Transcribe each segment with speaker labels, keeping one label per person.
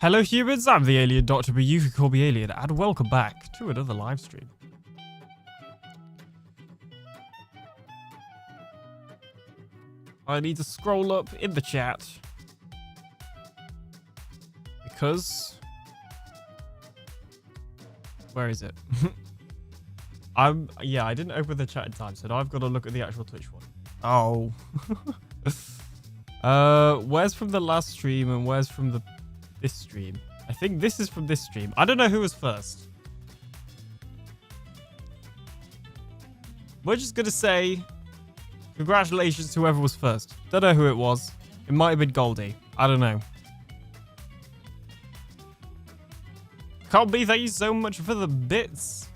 Speaker 1: Hello humans, I'm the Alien Doctor, but you can call me Alien, and welcome back to another live stream. I need to scroll up in the chat. Because... where is it? Yeah, I didn't open the chat in time, so now I've got to look at the actual Twitch one. Oh. Where's from the last stream and where's from this stream? I think this is from this stream. I don't know who was first. We're just gonna say congratulations to whoever was first. Don't know who it was. It might have been Goldie. I don't know. Colby, thank you so much for the bits.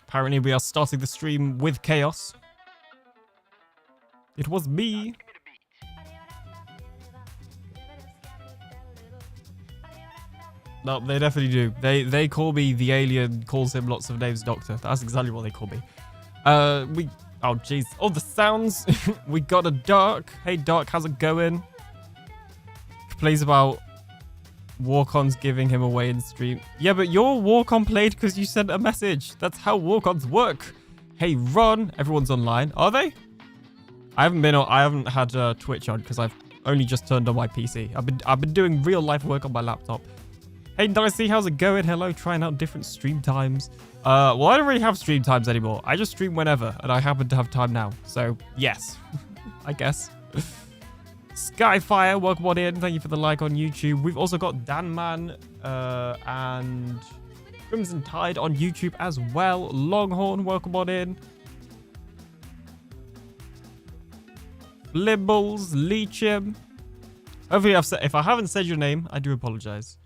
Speaker 1: Apparently we are starting the stream with chaos. It was me. No, they definitely do. They call me the alien, calls him lots of names, Doctor. That's exactly what they call me. Oh jeez. Oh, the sounds. We got a Dark. Hey Dark, how's it going? Plays about walk-ons giving him away in stream. Yeah, but your walk-on played because you sent a message. That's how walk-ons work. Hey Ron, everyone's online. Are they? I haven't had Twitch on because I've only just turned on my PC. I've been doing real life work on my laptop. Hey Dicey, how's it going? Hello, trying out different stream times. Well, I don't really have stream times anymore. I just stream whenever, and I happen to have time now. So, yes. I guess. Skyfire, welcome on in. Thank you for the like on YouTube. We've also got Danman and Crimson Tide on YouTube as well. Longhorn, welcome on in. Libbles, Leechim. Hopefully, if I haven't said your name, I do apologize.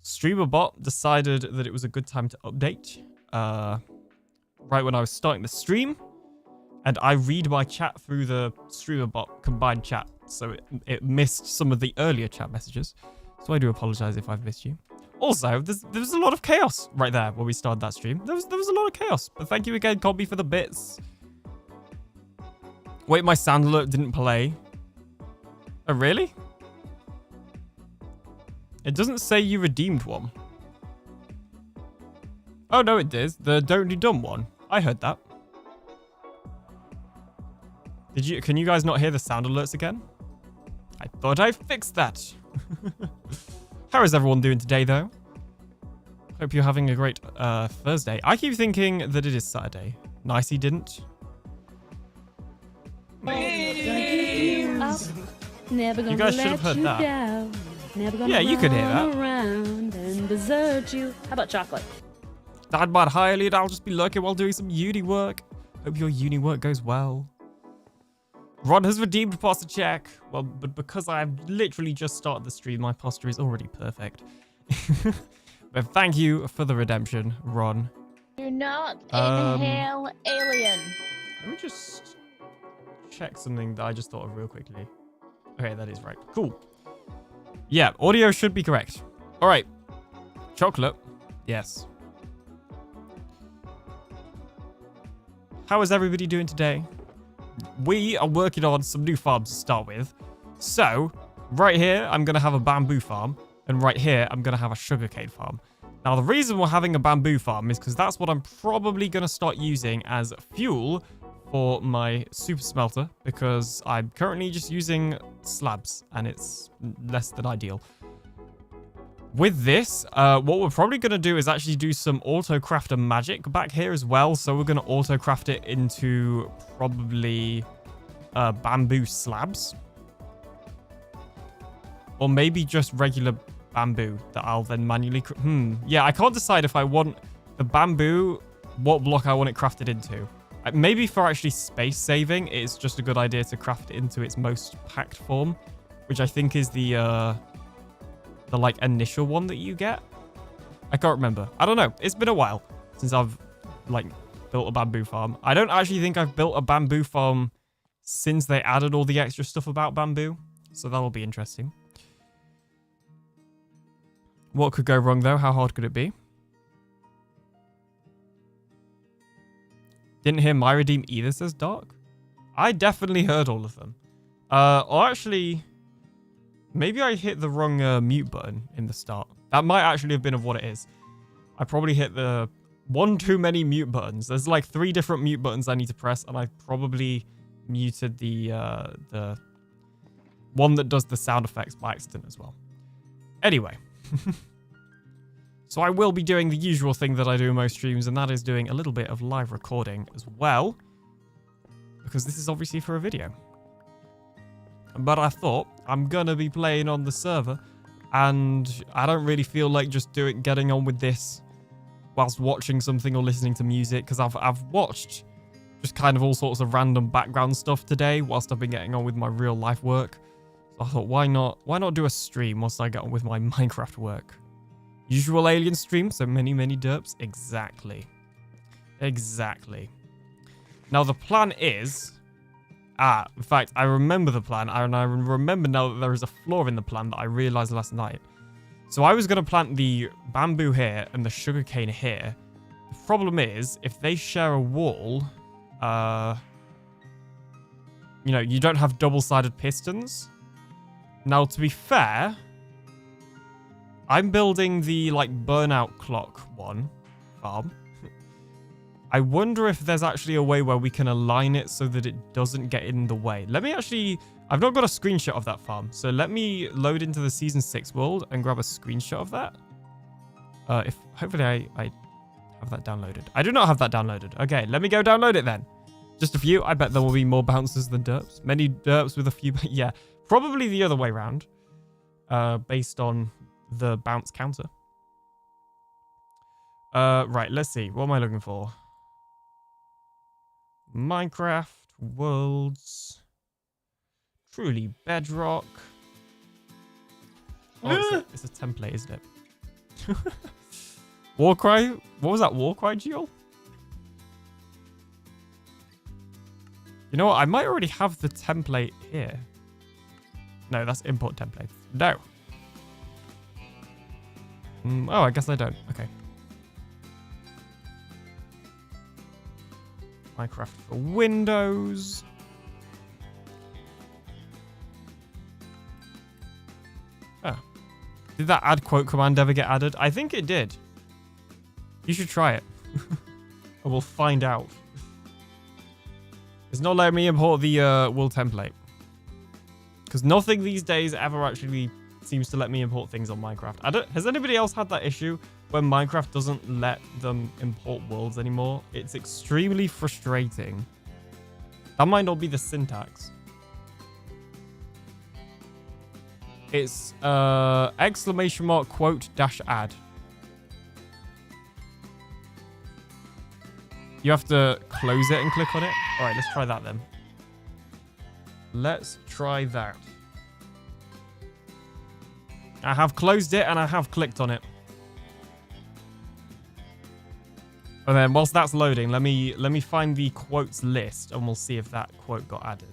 Speaker 1: StreamerBot decided that it was a good time to update right when I was starting the stream, and I read my chat through the StreamerBot combined chat, so it missed some of the earlier chat messages. So I do apologize if I've missed you. Also, there was a lot of chaos right there when we started that stream. There was a lot of chaos, but thank you again, Colby, for the bits. Wait, my sound alert didn't play. Oh, really? It doesn't say you redeemed one. Oh, no, it did. The Don't Do Dumb one. I heard that. Can you guys not hear the sound alerts again? I thought I fixed that. How is everyone doing today, though? Hope you're having a great Thursday. I keep thinking that it is Saturday. Nice he didn't.
Speaker 2: You
Speaker 1: guys should have heard that. Yeah, you could hear that.
Speaker 2: And desert you. How about chocolate?
Speaker 1: Dad might highly, and I'll just be lurking while doing some uni work. Hope your uni work goes well. Ron has redeemed posture check. Well, but because I've literally just started the stream, my posture is already perfect. But thank you for the redemption, Ron.
Speaker 2: Do not inhale alien.
Speaker 1: Let me just check something that I just thought of real quickly. Okay, that is right. Cool. Yeah, audio should be correct. All right. Chocolate. Yes. How is everybody doing today? We are working on some new farms to start with. So, right here, I'm going to have a bamboo farm. And right here, I'm going to have a sugarcane farm. Now, the reason we're having a bamboo farm is because that's what I'm probably going to start using as fuel for my super smelter, because I'm currently just using slabs and it's less than ideal. With this, what we're probably going to do is actually do some auto crafter magic back here as well. So we're going to auto craft it into probably bamboo slabs, or maybe just regular bamboo that I'll then manually yeah, I can't decide if I want the bamboo, what block I want it crafted into. Maybe for actually space saving, it's just a good idea to craft it into its most packed form, which I think is the like initial one that you get. I can't remember. I don't know. It's been a while since I've like built a bamboo farm. I don't actually think I've built a bamboo farm since they added all the extra stuff about bamboo, so that'll be interesting. What could go wrong though? How hard could it be? Didn't hear my redeem either, says Dark. I definitely heard all of them. Or actually, Maybe I hit the wrong mute button in the start. That might actually have been of what it is. I probably hit the one too many mute buttons. There's like 3 different mute buttons I need to press, and I probably muted the one that does the sound effects by accident as well. Anyway. So I will be doing the usual thing that I do in most streams, and that is doing a little bit of live recording as well. Because this is obviously for a video. But I thought, I'm going to be playing on the server, and I don't really feel like just getting on with this whilst watching something or listening to music, because I've watched just kind of all sorts of random background stuff today whilst I've been getting on with my real life work. So I thought, why not do a stream whilst I get on with my Minecraft work? Usual alien stream, so many derps. Exactly. Now the plan is... in fact, I remember the plan, and I remember now that there is a flaw in the plan that I realized last night. So I was going to plant the bamboo here and the sugarcane here. The problem is, if they share a wall, you know, you don't have double-sided pistons. Now, to be fair, I'm building the, like, burnout clock farm. I wonder if there's actually a way where we can align it so that it doesn't get in the way. Let me actually... I've not got a screenshot of that farm, so let me load into the Season 6 world and grab a screenshot of that. Hopefully I have that downloaded. I do not have that downloaded. Okay, let me go download it then. Just a few. I bet there will be more bouncers than derps. Many derps with a few... Yeah, probably the other way around. Based on the bounce counter. Right, let's see. What am I looking for? Minecraft worlds, Truly Bedrock. Oh, it's a template, isn't it? Warcry. What was that? Warcry, Geo? You know what? I might already have the template here. No, that's import template. No. Oh, I guess I don't. Okay. Minecraft for Windows. Oh. Did that add quote command ever get added? I think it did. You should try it. And we'll find out. It's not letting me import the wool template. Because nothing these days ever actually seems to let me import things on Minecraft. Has anybody else had that issue when Minecraft doesn't let them import worlds anymore? It's extremely frustrating. That might not be the syntax. It's exclamation mark quote dash add. You have to close it and click on it. All right, let's try that then. Let's try that. I have closed it and I have clicked on it. And then whilst that's loading, let me find the quotes list and we'll see if that quote got added.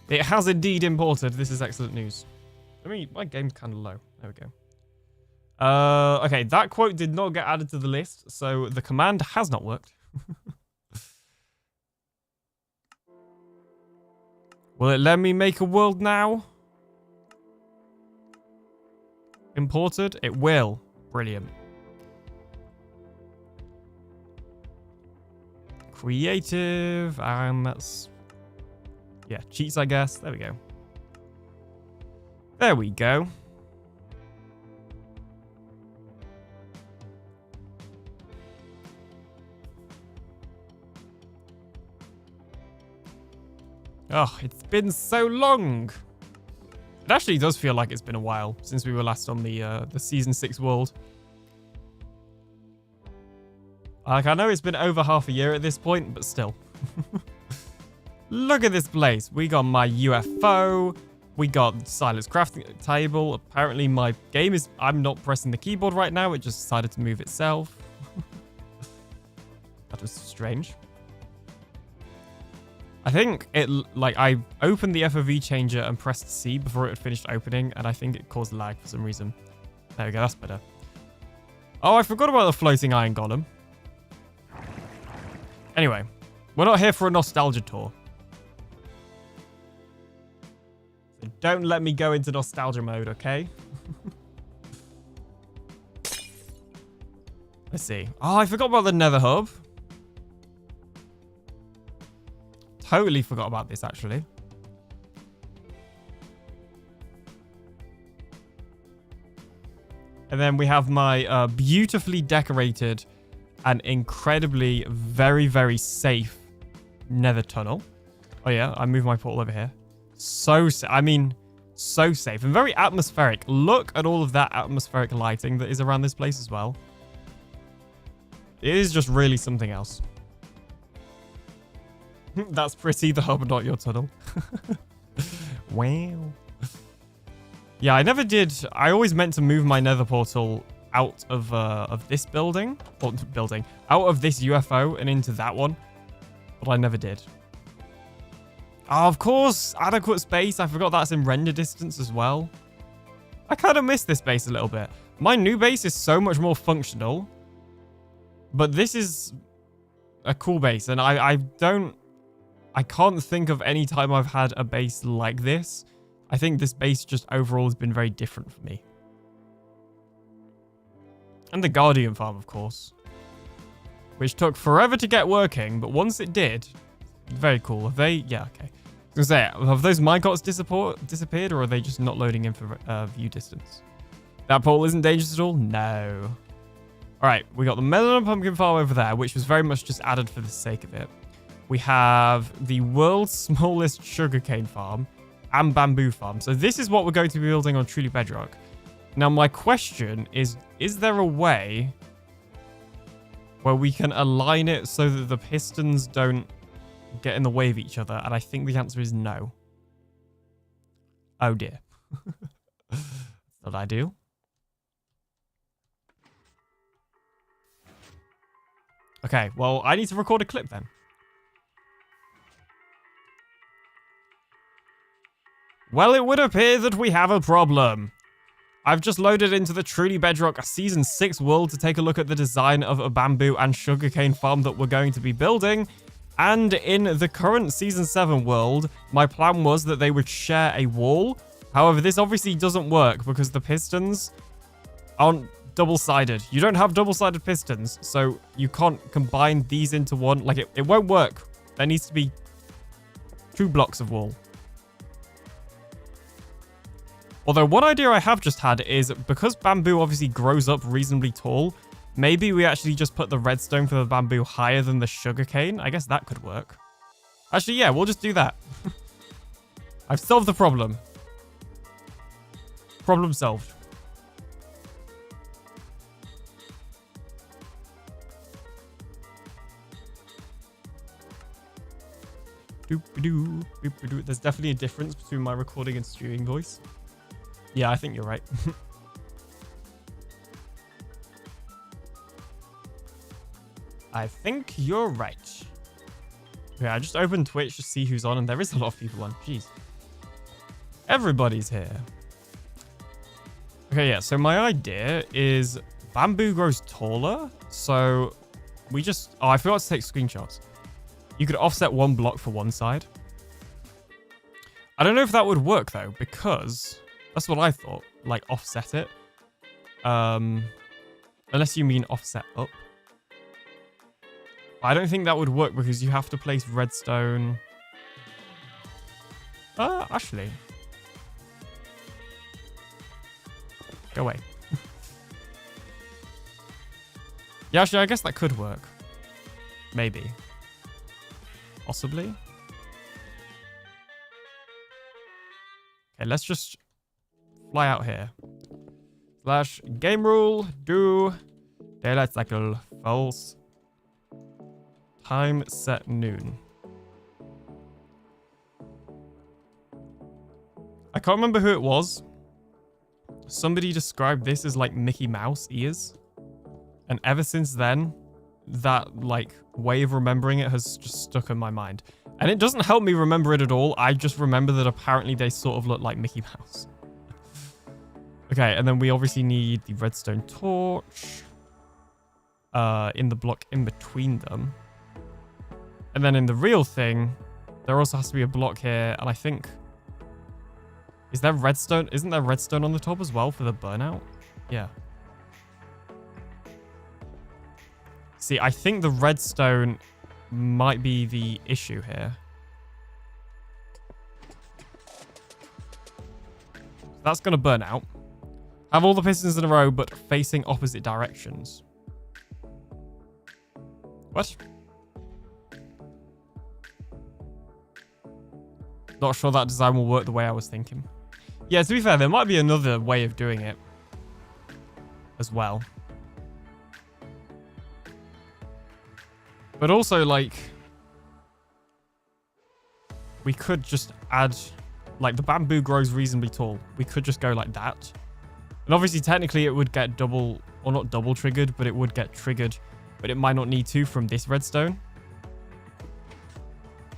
Speaker 1: It has indeed imported. This is excellent news. My game's kind of low. There we go. Okay, that quote did not get added to the list, so the command has not worked. Will it let me make a world now? Imported? It will. Brilliant. Creative, and that's... Yeah, cheats, I guess. There we go. There we go. Oh, it's been so long. It actually does feel like it's been a while since we were last on the Season 6 world. Like, I know it's been over half a year at this point, but still. Look at this place. We got my UFO. We got Silas crafting table. Apparently my game is... I'm not pressing the keyboard right now. It just decided to move itself. That was strange. I think it... Like, I opened the FOV changer and pressed C before it had finished opening, and I think it caused lag for some reason. There we go. That's better. Oh, I forgot about the floating iron golem. Anyway, we're not here for a nostalgia tour. on. Don't let me go into nostalgia mode, okay? Let's see. Oh, I forgot about the Nether Hub. Totally forgot about this, actually. And then we have my beautifully decorated and incredibly very, very safe Nether tunnel. Oh, yeah. I moved my portal over here. So safe. I mean, so safe and very atmospheric. Look at all of that atmospheric lighting that is around this place as well. It is just really something else. That's pretty, the hub, not your tunnel. Wow. Yeah, I never did. I always meant to move my nether portal out of this building. Or building. Out of this UFO and into that one. But I never did. Oh, of course. Adequate space. I forgot that's in render distance as well. I kind of miss this base a little bit. My new base is so much more functional. But this is a cool base. And I can't think of any time I've had a base like this. I think this base just overall has been very different for me. And the Guardian farm, of course. Which took forever to get working, but once it did, very cool. Have they? Yeah, okay. I was going to say, have those minecarts disappeared, or are they just not loading in for view distance? That portal isn't dangerous at all? No. All right, we got the melon and pumpkin farm over there, which was very much just added for the sake of it. We have the world's smallest sugarcane farm and bamboo farm. So this is what we're going to be building on Truly Bedrock. Now, my question is there a way where we can align it so that the pistons don't get in the way of each other? And I think the answer is no. Oh, dear. Not ideal. Okay, well, I need to record a clip then. Well, it would appear that we have a problem. I've just loaded into the Truly Bedrock Season 6 world to take a look at the design of a bamboo and sugarcane farm that we're going to be building. And in the current Season 7 world, my plan was that they would share a wall. However, this obviously doesn't work because the pistons aren't double-sided. You don't have double-sided pistons, so you can't combine these into one. Like, it won't work. There needs to be 2 blocks of wall. Although one idea I have just had is because bamboo obviously grows up reasonably tall, maybe we actually just put the redstone for the bamboo higher than the sugarcane. I guess that could work. Actually, yeah, we'll just do that. I've solved the problem. Problem solved. There's definitely a difference between my recording and stewing voice. Yeah, I think you're right. I think you're right. Okay, I just opened Twitch to see who's on, and there is a lot of people on. Jeez. Everybody's here. Okay, yeah, so my idea is bamboo grows taller, so we just... Oh, I forgot to take screenshots. You could offset 1 block for one side. I don't know if that would work, though, because... That's what I thought. Like, offset it. Unless you mean offset up. I don't think that would work because you have to place redstone. Actually. Go away. Yeah, actually, I guess that could work. Maybe. Possibly. Okay, let's just... fly out here. Slash game rule do daylight cycle false. Time set noon. I can't remember who it was. Somebody described this as like Mickey Mouse ears. And ever since then, that like way of remembering it has just stuck in my mind. And it doesn't help me remember it at all. I just remember that apparently they sort of look like Mickey Mouse. Okay, and then we obviously need the redstone torch in the block in between them. And then in the real thing, there also has to be a block here, and I think Is there redstone? Isn't there redstone on the top as well for the burnout? Yeah. See, I think the redstone might be the issue here. That's going to burn out. Have all the pistons in a row, but facing opposite directions. What? Not sure that design will work the way I was thinking. Yeah, to be fair, there might be another way of doing it as well. But also, like, we could just add, like, the bamboo grows reasonably tall. We could just go like that. And obviously, technically, it would get double, or not double triggered, but it would get triggered. But it might not need to from this redstone.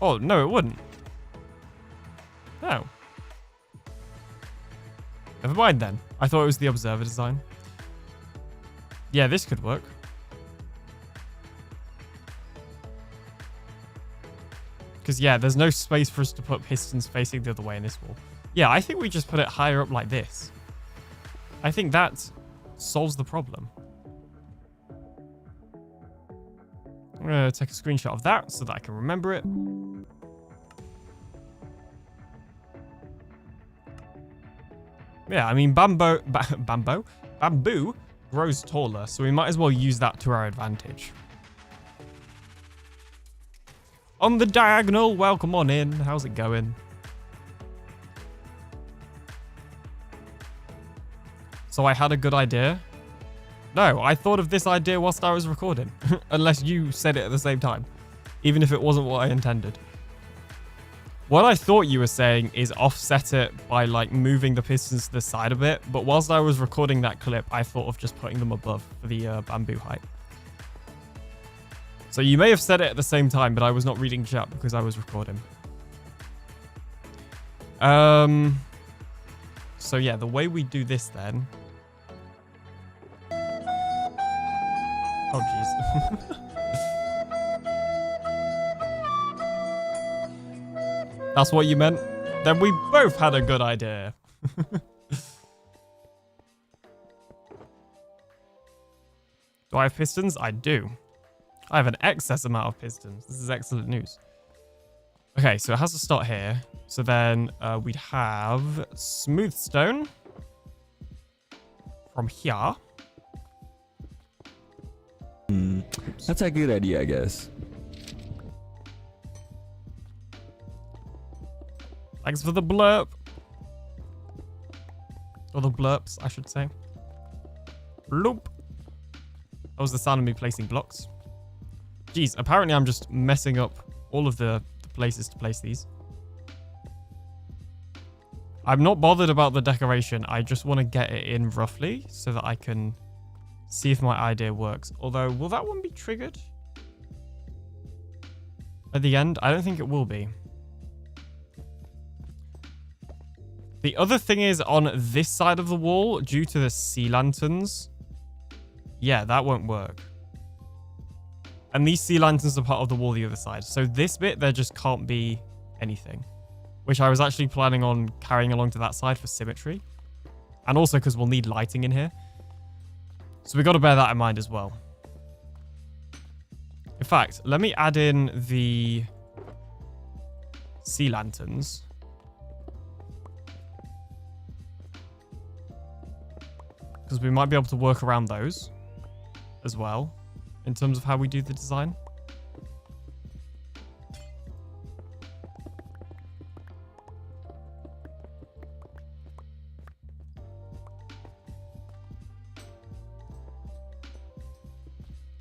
Speaker 1: Oh, no, it wouldn't. No. Never mind then. I thought it was the observer design. Yeah, this could work. Because, yeah, there's no space for us to put pistons facing the other way in this wall. Yeah, I think we just put it higher up like this. I think that solves the problem. I'm going to take a screenshot of that so that I can remember it. Yeah, I mean, bamboo grows taller, so we might as well use that to our advantage. On the diagonal, welcome on in. How's it going? So I had a good idea. No, I thought of this idea whilst I was recording. Unless you said it at the same time. Even if it wasn't what I intended. What I thought you were saying is offset it by like moving the pistons to the side a bit. But whilst I was recording that clip, I thought of just putting them above for the bamboo height. So you may have said it at the same time, but I was not reading chat because I was recording. So yeah, the way we do this then. Oh, jeez. That's what you meant? Then we both had a good idea. Do I have pistons? I do. I have an excess amount of pistons. This is excellent news. Okay, so it has to start here. So then we'd have smooth stone from here.
Speaker 3: That's a good idea, I guess.
Speaker 1: Thanks for the blurb. Or the blurps, I should say. Bloop. That was the sound of me placing blocks. Jeez, apparently I'm just messing up all of the places to place these. I'm not bothered about the decoration. I just want to get it in roughly so that I can see if my idea works. Although, will that one be triggered at the end? I don't think it will be. The other thing is on this side of the wall, due to the sea lanterns, yeah, that won't work. And these sea lanterns are part of the wall the other side. So this bit, there just can't be anything. Which I was actually planning on carrying along to that side for symmetry. And also because we'll need lighting in here. So we've got to bear that in mind as well. In fact, let me add in the sea lanterns. Because we might be able to work around those as well. In terms of how we do the design.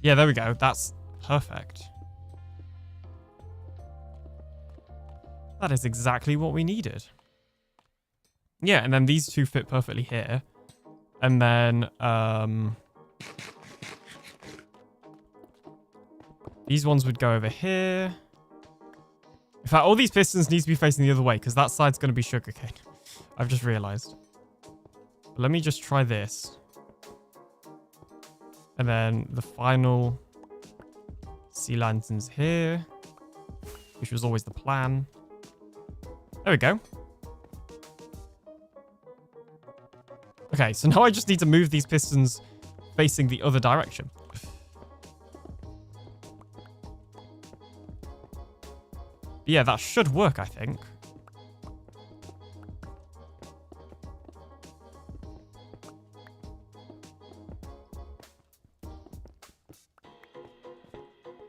Speaker 1: Yeah, there we go. That's perfect. That is exactly what we needed. Yeah, and then these two fit perfectly here. And then, these ones would go over here. In fact, all these pistons need to be facing the other way because that side's going to be sugarcane. I've just realized. But let me just try this. And then the final sea lanterns here, which was always the plan. There we go. Okay, so now I just need to move these pistons facing the other direction. Yeah, that should work, I think.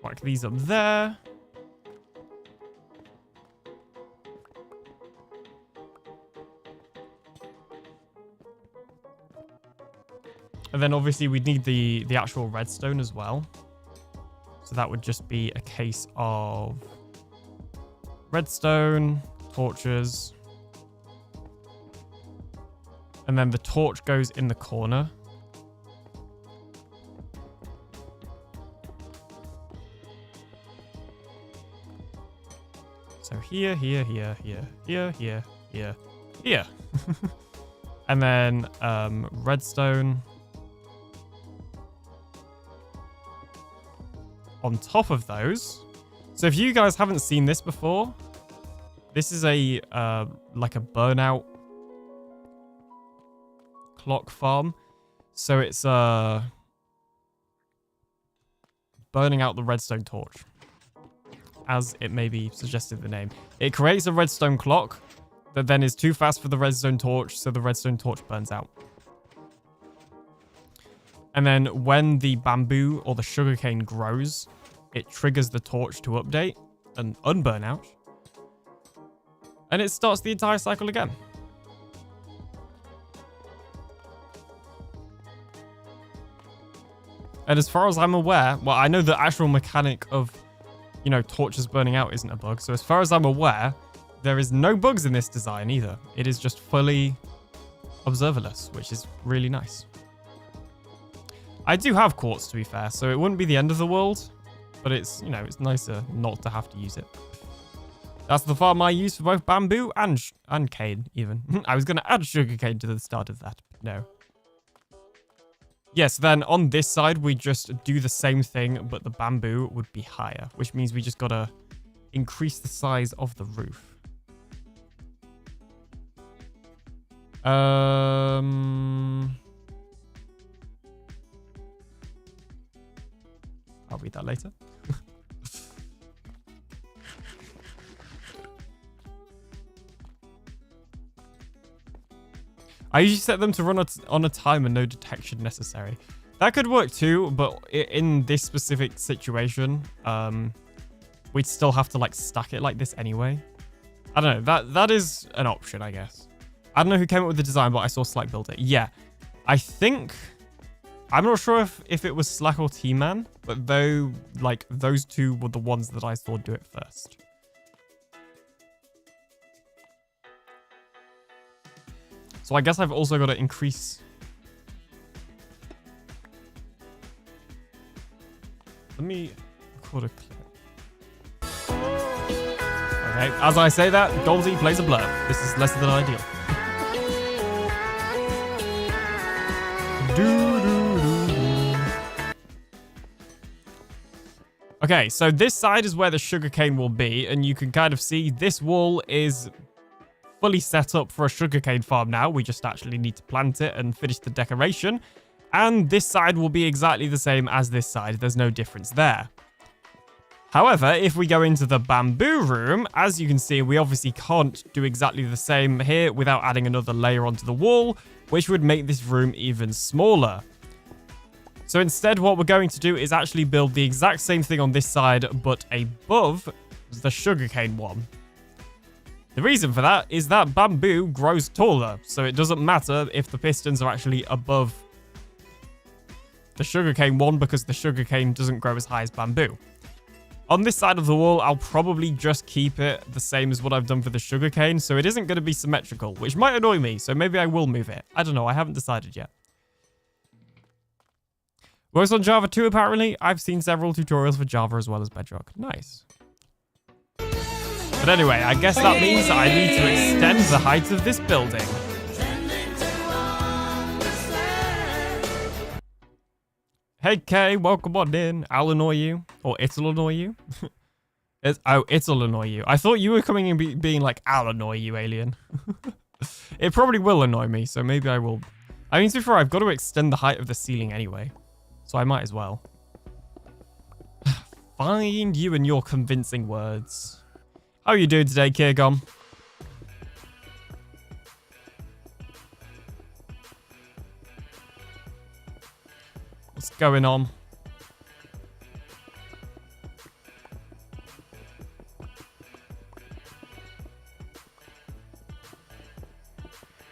Speaker 1: Whack these up there. And then obviously we'd need the actual redstone as well. So that would just be a case of redstone, torches. And then the torch goes in the corner. So here, here, here, here, here, here, here, here. And then redstone on top of those. So if you guys haven't seen this before, this is a like a burnout clock farm. So it's burning out the redstone torch, as it may be suggested in the name. It creates a redstone clock that then is too fast for the redstone torch, so the redstone torch burns out. And then when the bamboo or the sugarcane grows, it triggers the torch to update and unburn out. And it starts the entire cycle again. And as far as I'm aware, well, I know the actual mechanic of, you know, torches burning out isn't a bug. So as far as I'm aware, there is no bugs in this design either. It is just fully observerless, which is really nice. I do have quartz, to be fair, so it wouldn't be the end of the world, but it's, you know, it's nicer not to have to use it. That's the farm I use for both bamboo and cane, even. I was going to add sugarcane to the start of that, but no. Yes, then on this side, we just do the same thing, but the bamboo would be higher, which means we just got to increase the size of the roof. I'll read that later. I usually set them to run on a timer, no detection necessary. That could work too, but in this specific situation, we'd still have to like stack it like this anyway. I don't know. That is an option, I guess. I don't know who came up with the design, but I saw Slack build it. Yeah, I think... I'm not sure if it was Slack or T-Man, but though, like, those two were the ones that I saw do it first. So I guess I've also got to increase... Let me record a clip. Okay, as I say that, Goldie plays a blur. This is less than ideal. Okay, so this side is where the sugarcane will be, and you can kind of see this wall is fully set up for a sugarcane farm now. We just actually need to plant it and finish the decoration. And this side will be exactly the same as this side. There's no difference there. However, if we go into the bamboo room, as you can see, we obviously can't do exactly the same here without adding another layer onto the wall, which would make this room even smaller. So instead, what we're going to do is actually build the exact same thing on this side, but above the sugarcane one. The reason for that is that bamboo grows taller, so it doesn't matter if the pistons are actually above the sugarcane one because the sugarcane doesn't grow as high as bamboo. On this side of the wall, I'll probably just keep it the same as what I've done for the sugarcane, so it isn't going to be symmetrical, which might annoy me, so maybe I will move it. I don't know, I haven't decided yet. Works on Java too, apparently. I've seen several tutorials for Java as well as Bedrock. Nice. But anyway, I guess that means I need to extend the height of this building. Hey, Kay, welcome on in. I'll annoy you. Or it'll annoy you. It'll annoy you. I thought you were coming in being like, I'll annoy you, alien. It probably will annoy me, so maybe I will I mean, to be fair, I've got to extend the height of the ceiling anyway. So I might as well. Find you and your convincing words. How are you doing today, Kirgom? What's going on?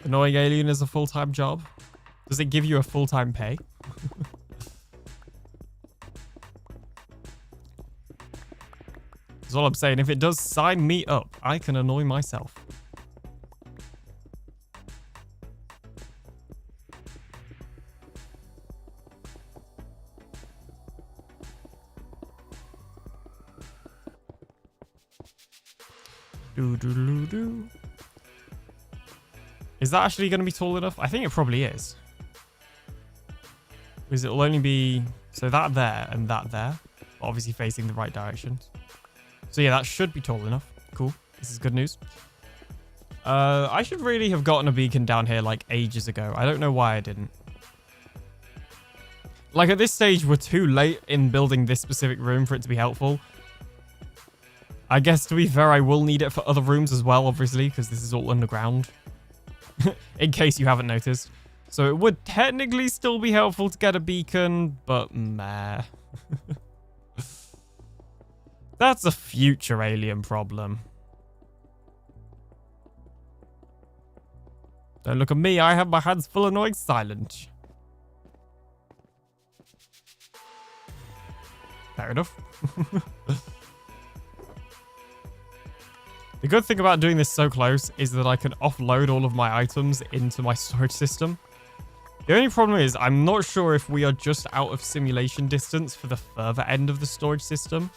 Speaker 1: Annoying alien is a full-time job. Does it give you a full-time pay? That's all I'm saying. If it does, sign me up. I can annoy myself. Do. Is that actually going to be tall enough? I think it probably is. Because it'll only be... So that there and that there. Obviously facing the right directions. So yeah, that should be tall enough. Cool. This is good news. I should really have gotten a beacon down here like ages ago. I don't know why I didn't. Like at this stage, we're too late in building this specific room for it to be helpful. I guess to be fair, I will need it for other rooms as well, obviously, because this is all underground. In case you haven't noticed. So it would technically still be helpful to get a beacon, but meh. That's a future alien problem. Don't look at me, I have my hands full annoying silent. Fair enough. The good thing about doing this so close is that I can offload all of my items into my storage system. The only problem is I'm not sure if we are just out of simulation distance for the further end of the storage system.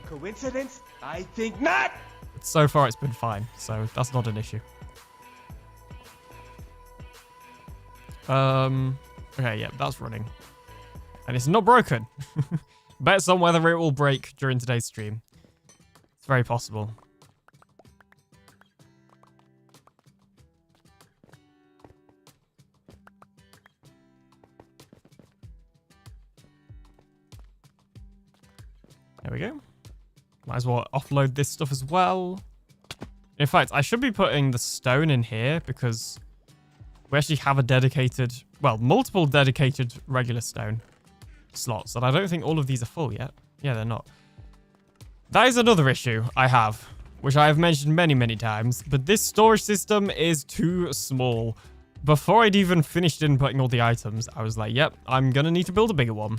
Speaker 4: Coincidence? I think not!
Speaker 1: But so far it's been fine, so that's not an issue. Okay, yeah, that's running. And it's not broken. Bets on whether it will break during today's stream. It's very possible. There we go. Might as well offload this stuff as well. In fact, I should be putting the stone in here because we actually have a dedicated, well, multiple dedicated regular stone slots. And I don't think all of these are full yet. Yeah, they're not. That is another issue I have, which I have mentioned many, many times. But this storage system is too small. Before I'd even finished inputting all the items, I was like, yep, I'm going to need to build a bigger one.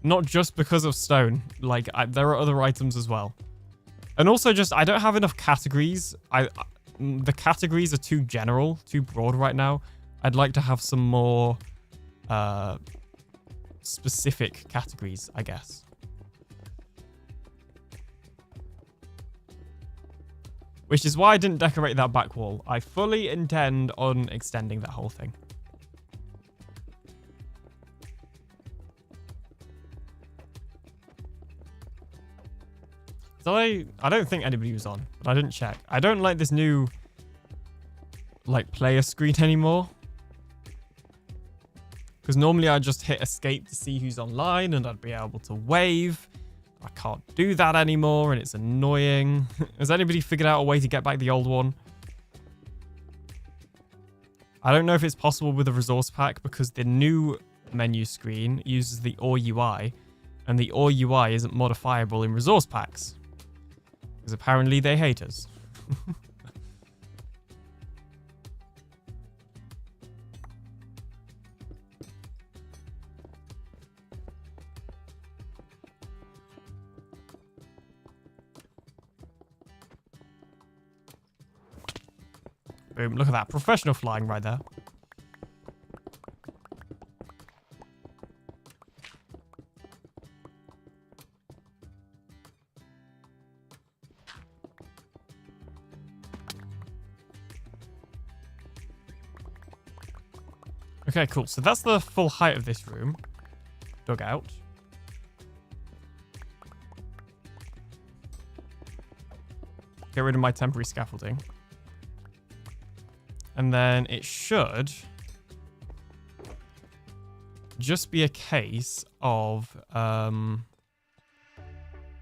Speaker 1: Not just because of stone. Like, there are other items as well. And also just, I don't have enough categories. The categories are too general, too broad right now. I'd like to have some more specific categories, I guess. Which is why I didn't decorate that back wall. I fully intend on extending that whole thing. I don't think anybody was on, but I didn't check. I don't like this new, like, player screen anymore. Because normally I just hit escape to see who's online and I'd be able to wave. I can't do that anymore and it's annoying. Has anybody figured out a way to get back the old one? I don't know if it's possible with a resource pack because the new menu screen uses the OR UI and the OR UI isn't modifiable in resource packs. Because apparently they hate us. Boom, look at that. Professional flying right there. Okay, cool. So that's the full height of this room. Dug out. get rid of my temporary scaffolding. And then it should just be a case of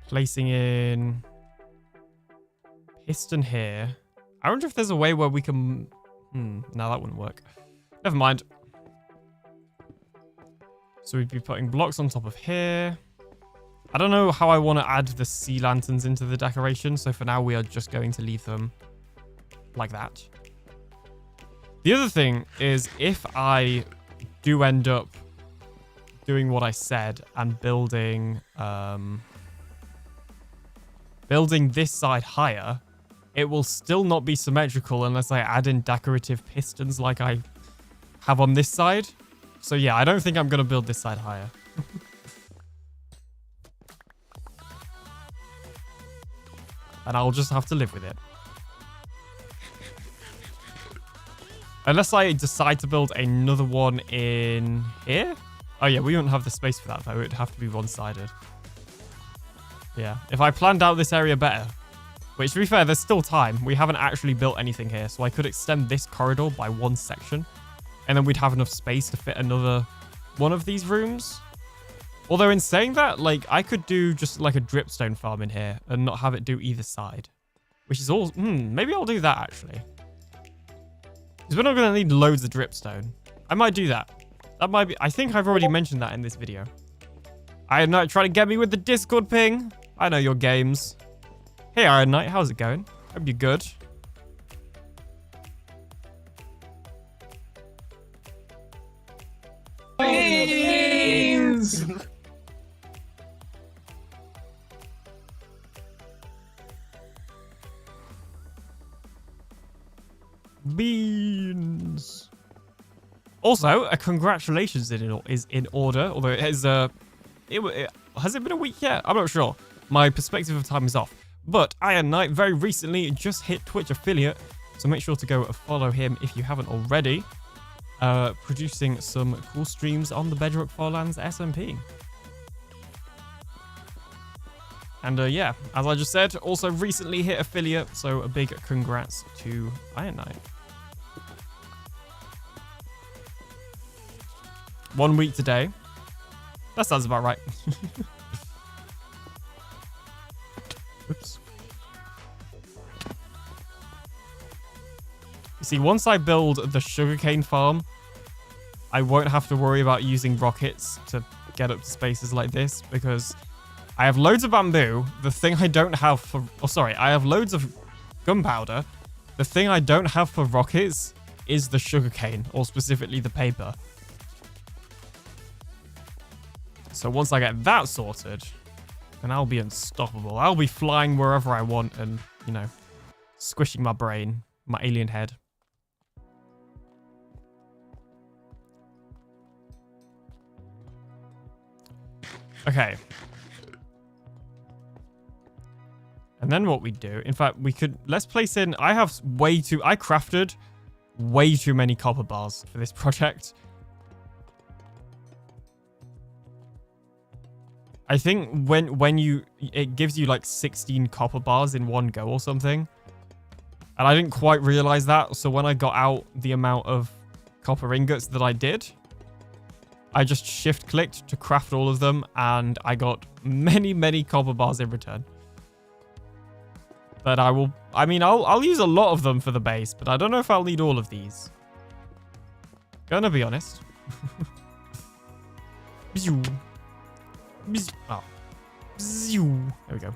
Speaker 1: placing in piston here. I wonder if there's a way where we can... no, that wouldn't work. Never mind. So we'd be putting blocks on top of here. I don't know how I want to add the sea lanterns into the decoration. So for now, we are just going to leave them like that. The other thing is if I do end up doing what I said and building this side higher, it will still not be symmetrical unless I add in decorative pistons like I have on this side. So yeah, I don't think I'm going to build this side higher. And I'll just have to live with it. Unless I decide to build another one in here. Oh yeah, we wouldn't have the space for that though. It would have to be one-sided. Yeah, if I planned out this area better. Which, to be fair, there's still time. We haven't actually built anything here. So I could extend this corridor by one section. And then we'd have enough space to fit another one of these rooms. Although in saying that, like, I could do just like a dripstone farm in here and not have it do either side. Which is all... maybe I'll do that, actually. Because we're not going to need loads of dripstone. I might do that. That might be... I think I've already mentioned that in this video. Iron Knight trying to get me with the Discord ping. I know your games. Hey, Iron Knight. How's it going? Hope you're good.
Speaker 4: Beans!
Speaker 1: Beans. Also, a congratulations is in order. Although it is has it been a week yet? I'm not sure. My perspective of time is off. But Iron Knight very recently just hit Twitch affiliate, so make sure to go follow him if you haven't already. Producing some cool streams on the Bedrock Farlands SMP. And yeah, as I just said, also recently hit affiliate, so a big congrats to Iron Knight. 1 week today. That sounds about right. Oops. You see, once I build the sugarcane farm, I won't have to worry about using rockets to get up to spaces like this because I have loads of bamboo. The thing I don't have for... Oh, sorry. I have loads of gunpowder. The thing I don't have for rockets is the sugarcane, or specifically the paper. So once I get that sorted, then I'll be unstoppable. I'll be flying wherever I want and, you know, squishing my brain, my alien head. Okay. And then what we do, in fact, we could, let's place in, I crafted way too many copper bars for this project. I think it gives you like 16 copper bars in one go or something. And I didn't quite realize that. So when I got out the amount of copper ingots that I did, I just shift clicked to craft all of them. And I got many, many copper bars in return. But I'll use a lot of them for the base, but I don't know if I'll need all of these. Gonna be honest. Oh. There we go.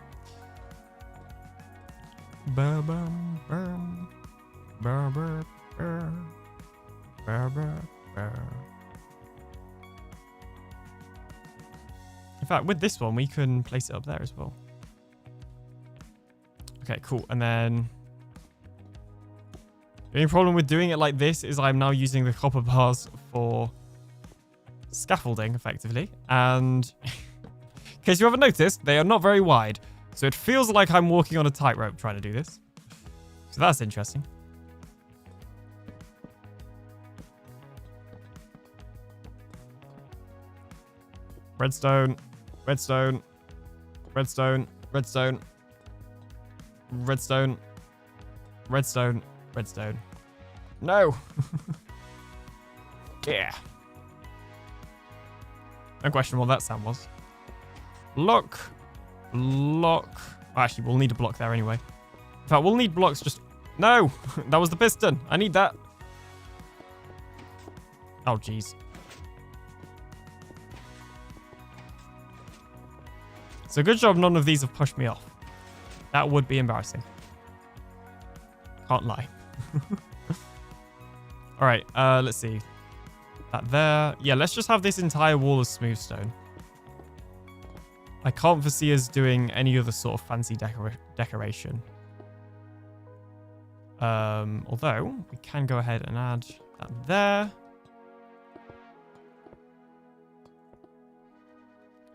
Speaker 1: In fact, with this one, we can place it up there as well. Okay, cool. And then the only problem with doing it like this is I'm now using the copper bars for scaffolding, effectively. And in case you haven't noticed, they are not very wide. So it feels like I'm walking on a tightrope trying to do this. So that's interesting. Redstone, redstone, redstone, redstone, redstone, Redstone. Redstone. No. Yeah. No question what that sound was. Block. Block. Actually, we'll need a block there anyway. In fact, we'll need blocks just... No! That was the piston. I need that. Oh, jeez. So good job none of these have pushed me off. That would be embarrassing. Can't lie. Alright, let's see. That there. Yeah, let's just have this entire wall as smooth stone. I can't foresee us doing any other sort of fancy decoration. Although, we can go ahead and add that there.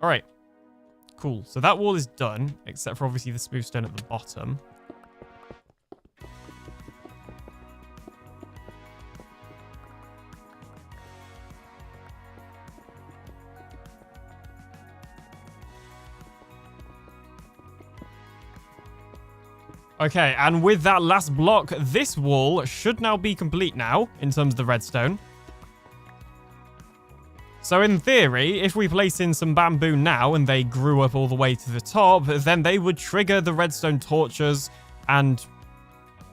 Speaker 1: Alright. Cool. So that wall is done, except for obviously the smooth stone at the bottom. Okay, and with that last block, this wall should now be complete now, in terms of the redstone. So in theory, if we place in some bamboo now and they grew up all the way to the top, then they would trigger the redstone torches and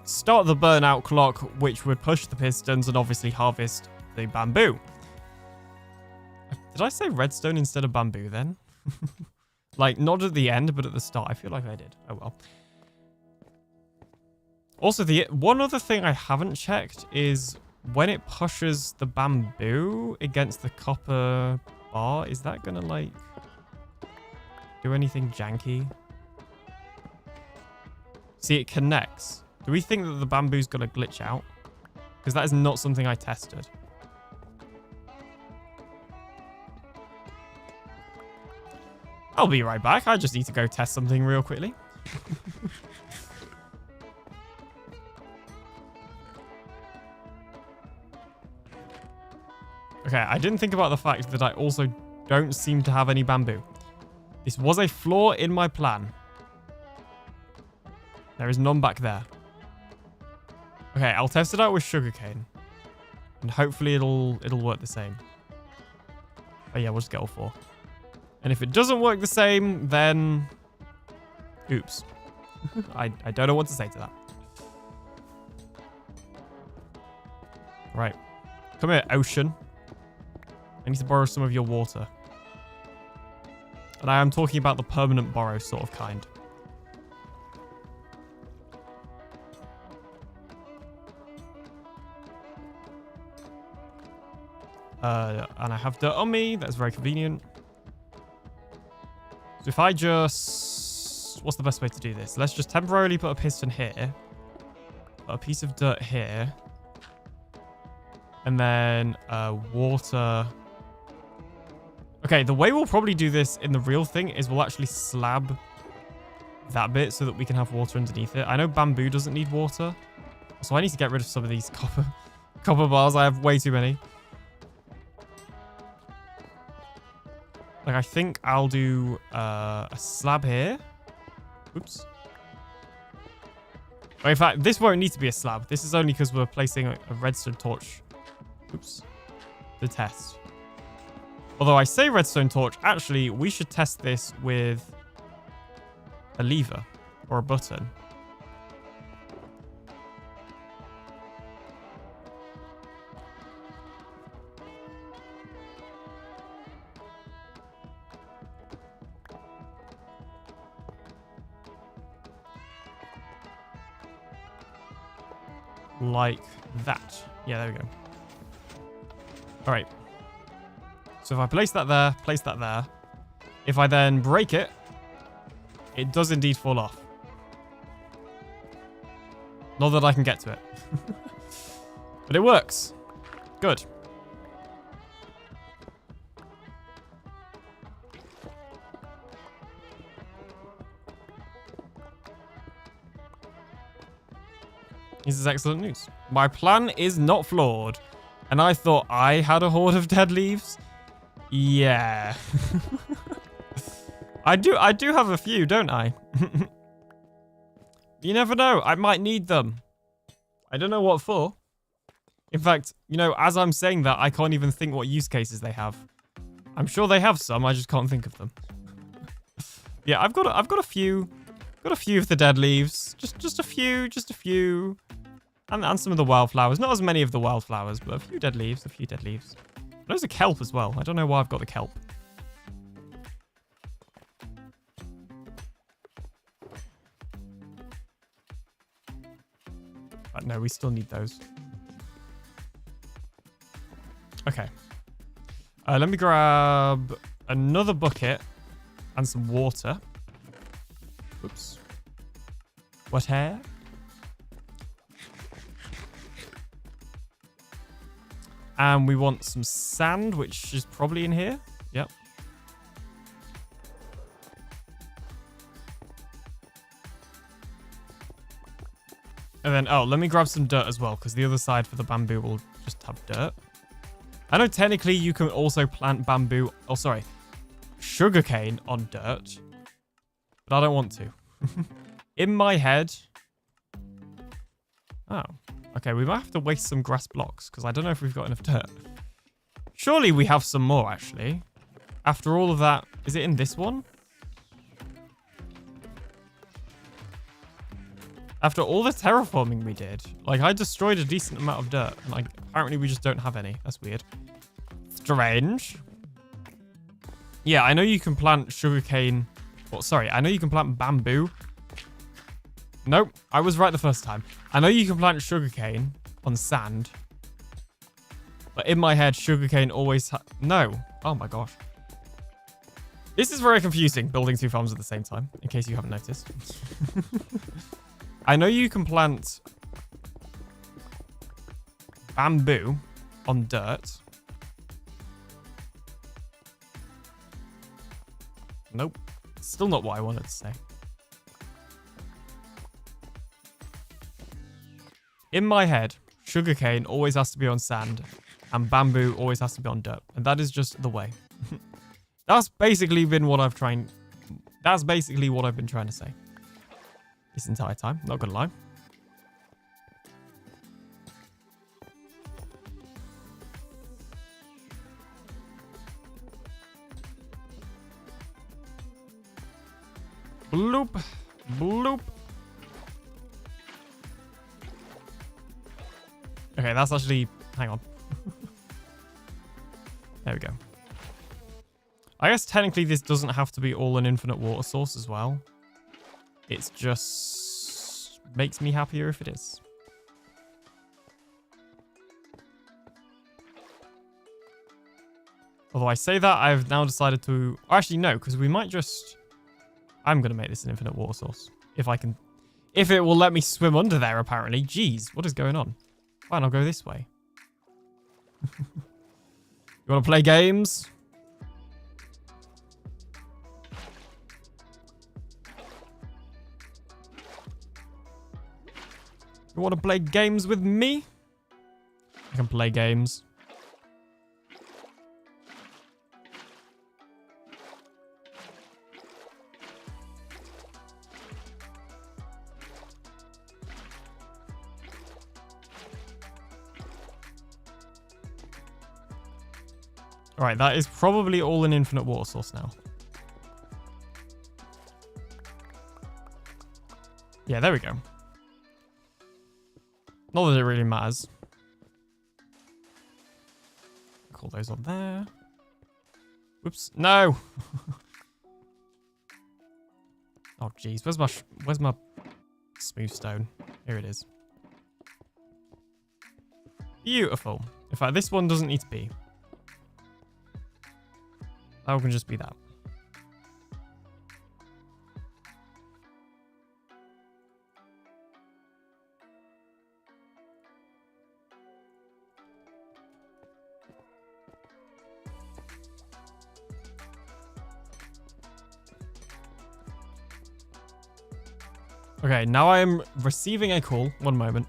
Speaker 1: start the burnout clock, which would push the pistons and obviously harvest the bamboo. Did I say redstone instead of bamboo then? Like, not at the end, but at the start. I feel like I did. Oh well. Also, the one other thing I haven't checked is when it pushes the bamboo against the copper bar, is that gonna, like, do anything janky? See, it connects. Do we think that the bamboo's gonna glitch out? Because that is not something I tested. I'll be right back. I just need to go test something real quickly. Okay, I didn't think about the fact that I also don't seem to have any bamboo. This was a flaw in my plan. There is none back there. Okay, I'll test it out with sugarcane. And hopefully it'll work the same. Oh yeah, we'll just get all four. And if it doesn't work the same, then... Oops. I don't know what to say to that. Right. Come here, ocean. I need to borrow some of your water. And I am talking about the permanent borrow sort of kind. And I have dirt on me. That's very convenient. So if I just... What's the best way to do this? Let's just temporarily put a piston here. Put a piece of dirt here. And then water... Okay, the way we'll probably do this in the real thing is we'll actually slab that bit so that we can have water underneath it. I know bamboo doesn't need water. So I need to get rid of some of these copper bars. I have way too many. Like, I think I'll do a slab here. Oops. Oh, in fact, this won't need to be a slab. This is only because we're placing a redstone torch. Oops. To test. Although I say redstone torch, actually, we should test this with a lever or a button. Like that. Yeah, there we go. All right. So if I place that there, if I then break it, it does indeed fall off. Not that I can get to it. But it works. Good. This is excellent news. My plan is not flawed. And I thought I had a horde of dead leaves. Yeah. I do have a few, don't I? You never know. I might need them. I don't know what for. In fact, you know, as I'm saying that, I can't even think what use cases they have. I'm sure they have some, I just can't think of them. Yeah, I've got a few of the dead leaves. Just a few. And some of the wildflowers. Not as many of the wildflowers, but a few dead leaves. Loads of kelp as well. I don't know why I've got the kelp. But no, we still need those. Okay. Let me grab another bucket and some water. Oops. What hair? And we want some sand, which is probably in here. Yep. And then, oh, let me grab some dirt as well, because the other side for the bamboo will just have dirt. I know technically you can also plant bamboo, sugarcane on dirt, but I don't want to. In my head. Oh, okay, we might have to waste some grass blocks, because I don't know if we've got enough dirt. Surely we have some more, actually. After all of that, is it in this one? After all the terraforming we did, like, I destroyed a decent amount of dirt. And, like, apparently we just don't have any. That's weird. Strange. Yeah, I know you can plant sugarcane. Oh, sorry, I know you can plant bamboo. Nope, I was right the first time. I know you can plant sugarcane on sand. But in my head, sugarcane always no. Oh my gosh. This is very confusing, building two farms at the same time, in case you haven't noticed. I know you can plant bamboo on dirt. Nope. Still not what I wanted to say. In my head, sugarcane always has to be on sand and bamboo always has to be on dirt. And that is just the way. That's basically what I've been trying to say this entire time, not gonna lie. Bloop, bloop. Okay, that's actually, hang on. There we go. I guess technically this doesn't have to be all an infinite water source as well. It's just makes me happier if it is. Although I say that, I've now decided to... Actually, no, because we might just... I'm going to make this an infinite water source. If I can... If it will let me swim under there, apparently. Jeez, what is going on? Fine, I'll go this way. You want to play games? You want to play games with me? I can play games. Alright, that is probably all an infinite water source now. Yeah, there we go. Not that it really matters. Call those on there. Whoops. No! Oh, jeez. Where's my smooth stone? Here it is. Beautiful. In fact, this one doesn't need to be. That one can just be that. Okay, now I am receiving a call. One moment.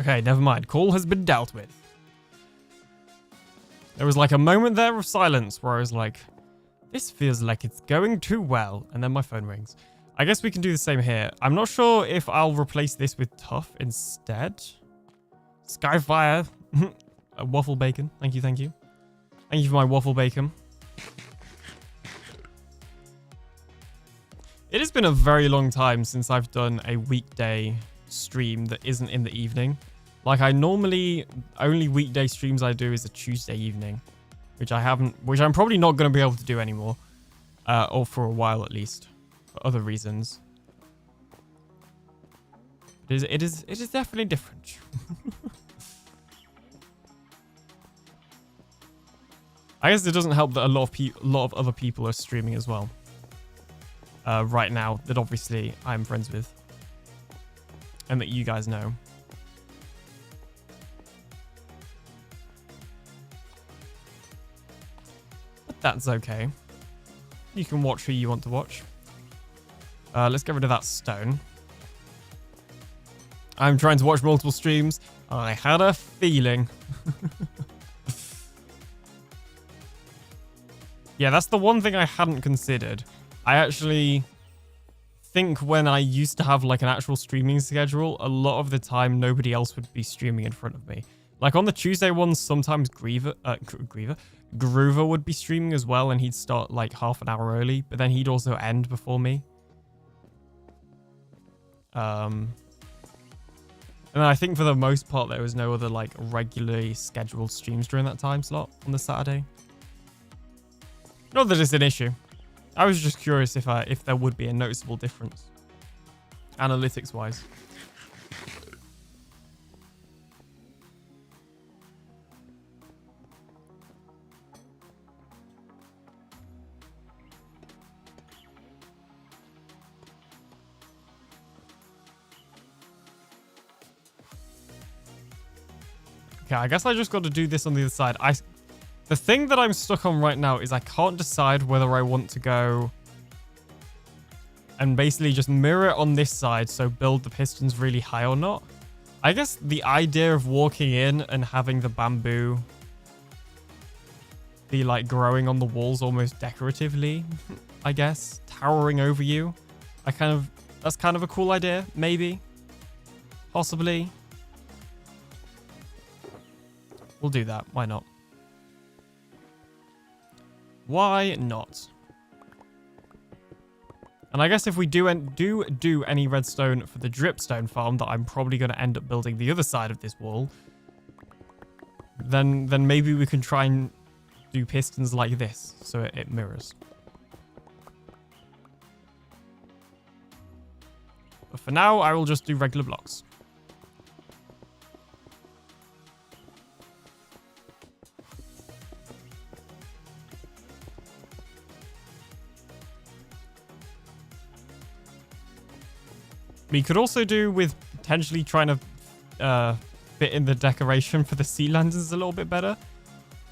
Speaker 1: Okay, never mind. Call has been dealt with. There was like a moment there of silence where I was like, this feels like it's going too well. And then my phone rings. I guess we can do the same here. I'm not sure if I'll replace this with tough instead. Skyfire. Waffle bacon. Thank you, thank you. Thank you for my waffle bacon. It has been a very long time since I've done a weekday stream that isn't in the evening. Like I normally, only weekday streams I do is a Tuesday evening, which I'm probably not going to be able to do anymore. Or for a while at least, for other reasons. It is definitely different. I guess it doesn't help that a lot of other people are streaming as well. Right now, that obviously I'm friends with. And that you guys know. But that's okay. You can watch who you want to watch. Let's get rid of that stone. I'm trying to watch multiple streams. I had a feeling. Yeah, that's the one thing I hadn't considered. I actually think when I used to have like an actual streaming schedule, a lot of the time nobody else would be streaming in front of me. Like on the Tuesday ones, sometimes Groover would be streaming as well, and he'd start like half an hour early, but then he'd also end before me. And I think for the most part, there was no other like regularly scheduled streams during that time slot on the Saturday. Not that it's an issue. I was just curious if there would be a noticeable difference, analytics-wise. Okay, I guess I just got to do this on the other side. The thing that I'm stuck on right now is I can't decide whether I want to go and basically just mirror it on this side, so build the pistons really high or not. I guess the idea of walking in and having the bamboo be like growing on the walls almost decoratively, I guess, towering over you. That's kind of a cool idea, maybe, possibly. We'll do that. Why not? Why not? And I guess if we do any redstone for the dripstone farm that I'm probably going to end up building the other side of this wall, then maybe we can try and do pistons like this so it mirrors. But for now, I will just do regular blocks. We could also do with potentially trying to fit in the decoration for the sea lanterns a little bit better.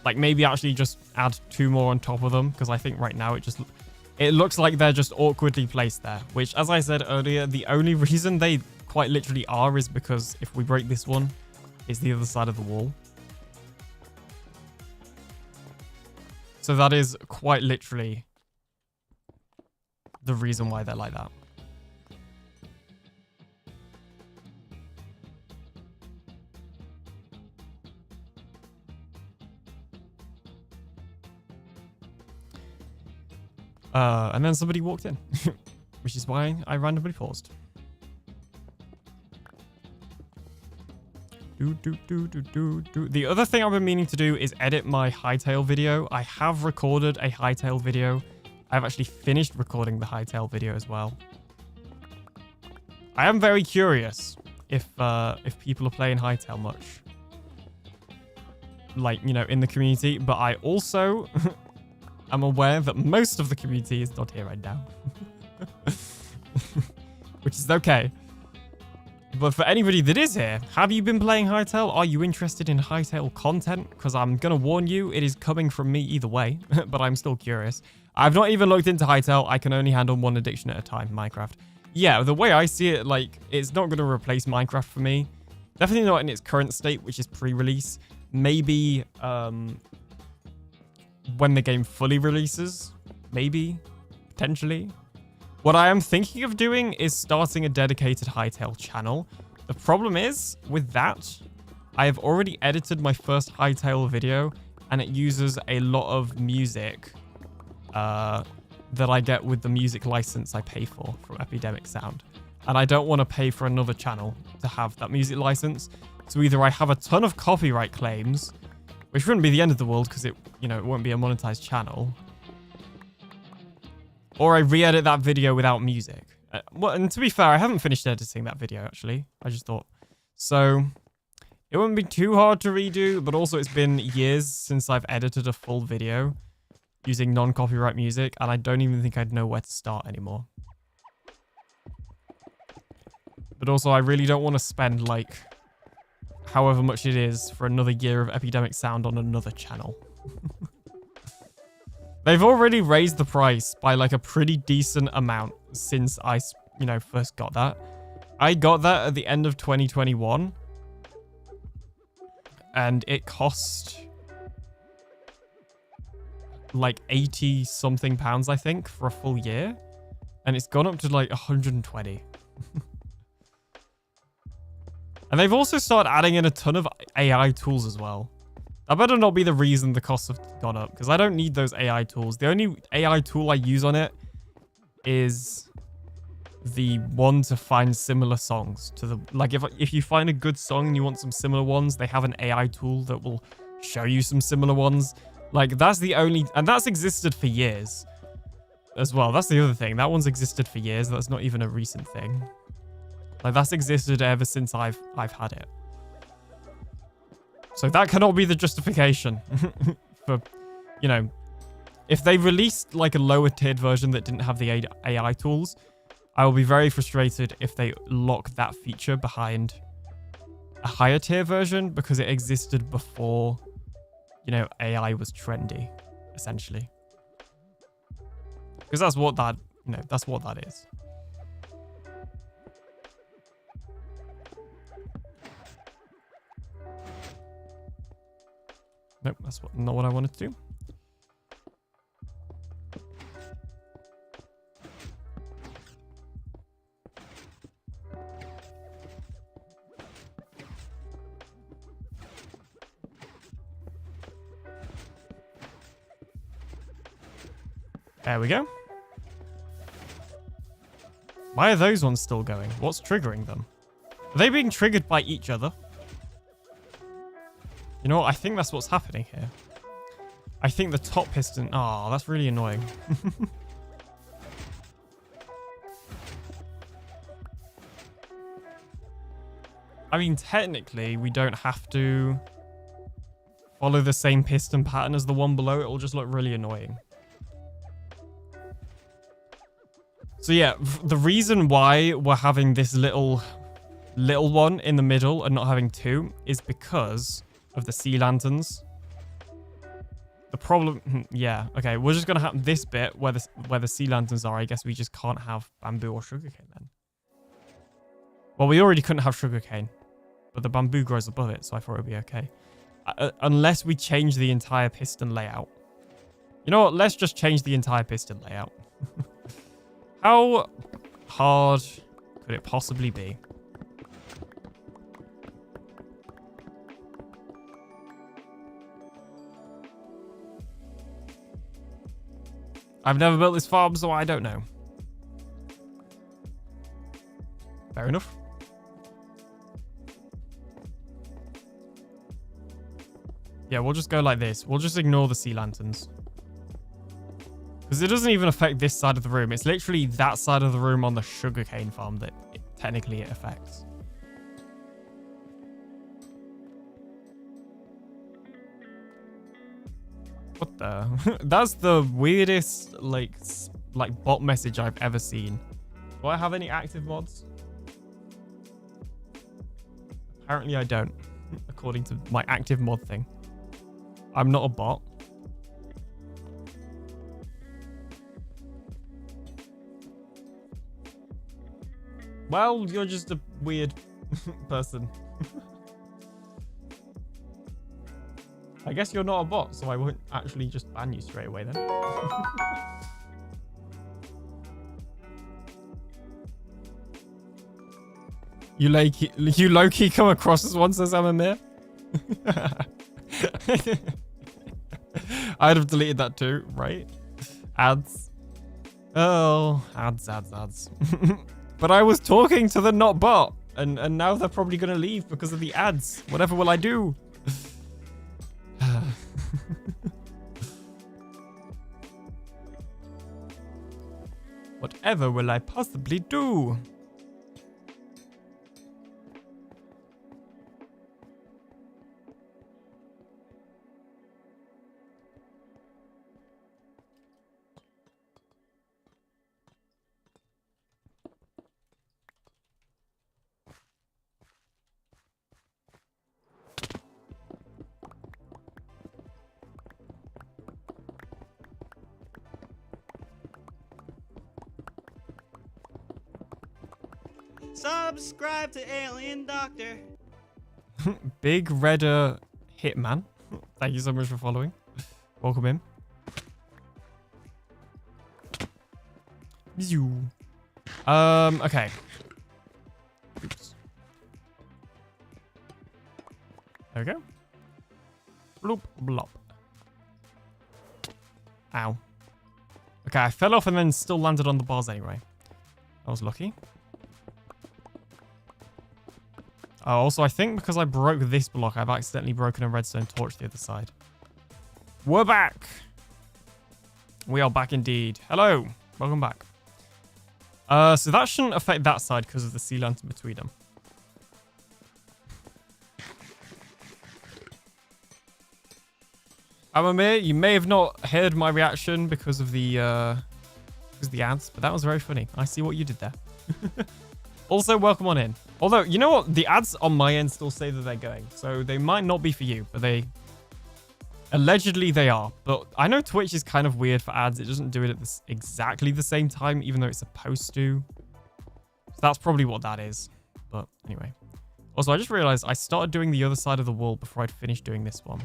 Speaker 1: Like maybe actually just add 2 more on top of them, because I think right now it looks like they're just awkwardly placed there. Which, as I said earlier, the only reason they quite literally are is because if we break this one, it's the other side of the wall. So that is quite literally the reason why they're like that. And then somebody walked in, which is why I randomly paused. The other thing I've been meaning to do is edit my hightail video. I have recorded a hightail video. I've actually finished recording the hightail video as well. I am very curious if people are playing hightail much, like, you know, in the community, but I also I'm aware that most of the community is not here right now. Which is okay. But for anybody that is here, have you been playing Hightail? Are you interested in Hightail content? Because I'm going to warn you, it is coming from me either way. But I'm still curious. I've not even looked into Hightail. I can only handle one addiction at a time, Minecraft. Yeah, the way I see it, like, it's not going to replace Minecraft for me. Definitely not in its current state, which is pre-release. Maybe when the game fully releases. Maybe. Potentially. What I am thinking of doing is starting a dedicated Hytale channel. The problem is, with that, I have already edited my first Hytale video, and it uses a lot of music that I get with the music license I pay for from Epidemic Sound. And I don't want to pay for another channel to have that music license. So either I have a ton of copyright claims, which wouldn't be the end of the world because it won't be a monetized channel, or I re-edit that video without music. Well, and to be fair, I haven't finished editing that video, actually. I just thought. So, it wouldn't be too hard to redo, but also it's been years since I've edited a full video using non-copyright music, and I don't even think I'd know where to start anymore. But also, I really don't want to spend, like, however much it is for another year of Epidemic Sound on another channel. They've already raised the price by like a pretty decent amount since I, first got that. I got that at the end of 2021. And it cost like 80 something pounds, I think, for a full year. And it's gone up to like 120. And they've also started adding in a ton of AI tools as well. That better not be the reason the costs have gone up, because I don't need those AI tools. The only AI tool I use on it is the one to find similar songs to the, like, if you find a good song and you want some similar ones, they have an AI tool that will show you some similar ones. Like, that's the only, and that's existed for years as well. That's the other thing. That one's existed for years. That's not even a recent thing. Like, that's existed ever since I've had it. So that cannot be the justification for, if they released like a lower tiered version that didn't have the AI tools, I will be very frustrated if they lock that feature behind a higher tier version because it existed before, AI was trendy, essentially. Because that's what that, that's what that is. Nope, that's not what I wanted to do. There we go. Why are those ones still going? What's triggering them? Are they being triggered by each other? You know what? I think that's what's happening here. I think the top piston... Oh, that's really annoying. I mean, technically, we don't have to follow the same piston pattern as the one below. It will just look really annoying. So yeah, the reason why we're having this little one in the middle and not having two is because of the sea lanterns. The problem, yeah, okay, we're just gonna have this bit where the sea lanterns are. I guess we just can't have bamboo or sugarcane then. Well, we already couldn't have sugarcane, but the bamboo grows above it, so I thought it'd be okay. Unless we change the entire piston layout. You know what? Let's just change the entire piston layout. How hard could it possibly be? I've never built this farm, so I don't know. Fair enough. Yeah, we'll just go like this. We'll just ignore the sea lanterns. Because it doesn't even affect this side of the room. It's literally that side of the room on the sugarcane farm that technically it affects. What the? That's the weirdest, like bot message I've ever seen. Do I have any active mods? Apparently I don't, according to my active mod thing. I'm not a bot. Well, you're just a weird person. I guess you're not a bot, so I won't actually just ban you straight away then. You low-key come across as one, says Amamir. I'd have deleted that too, right? Ads. Oh, ads. But I was talking to the not bot, and now they're probably going to leave because of the ads. Whatever will I do? Whatever will I possibly do?
Speaker 5: Subscribe to TheAlienDoctor.
Speaker 1: Big Redder Hitman. Thank you so much for following. Welcome in. Okay. Oops. There we go. Bloop, blop. Ow. Okay, I fell off and then still landed on the bars anyway. I was lucky. Also, I think because I broke this block, I've accidentally broken a redstone torch the other side. We're back. We are back indeed. Hello. Welcome back. So that shouldn't affect that side because of the sea lantern between them. Amamir, you may have not heard my reaction because of the ads, but that was very funny. I see what you did there. Also, welcome on in. Although, you know what? The ads on my end still say that they're going. So they might not be for you, but they... Allegedly, they are. But I know Twitch is kind of weird for ads. It doesn't do it at exactly the same time, even though it's supposed to. So that's probably what that is. But anyway. Also, I just realized I started doing the other side of the wall before I'd finished doing this one.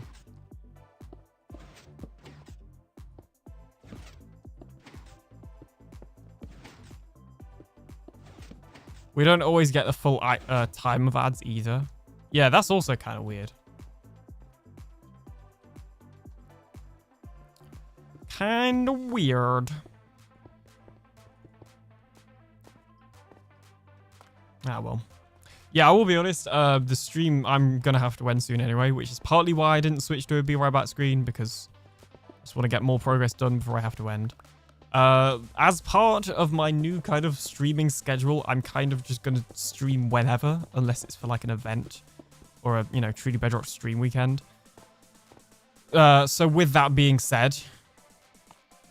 Speaker 1: We don't always get the full time of ads either. Yeah, that's also kind of weird. Kind of weird. Ah, well. Yeah, I will be honest. The stream I'm going to have to end soon anyway, which is partly why I didn't switch to a Be Right Back screen, because I just want to get more progress done before I have to end. As part of my new kind of streaming schedule, I'm kind of just going to stream whenever, unless it's for like an event or a, you know, Truly Bedrock stream weekend. So with that being said,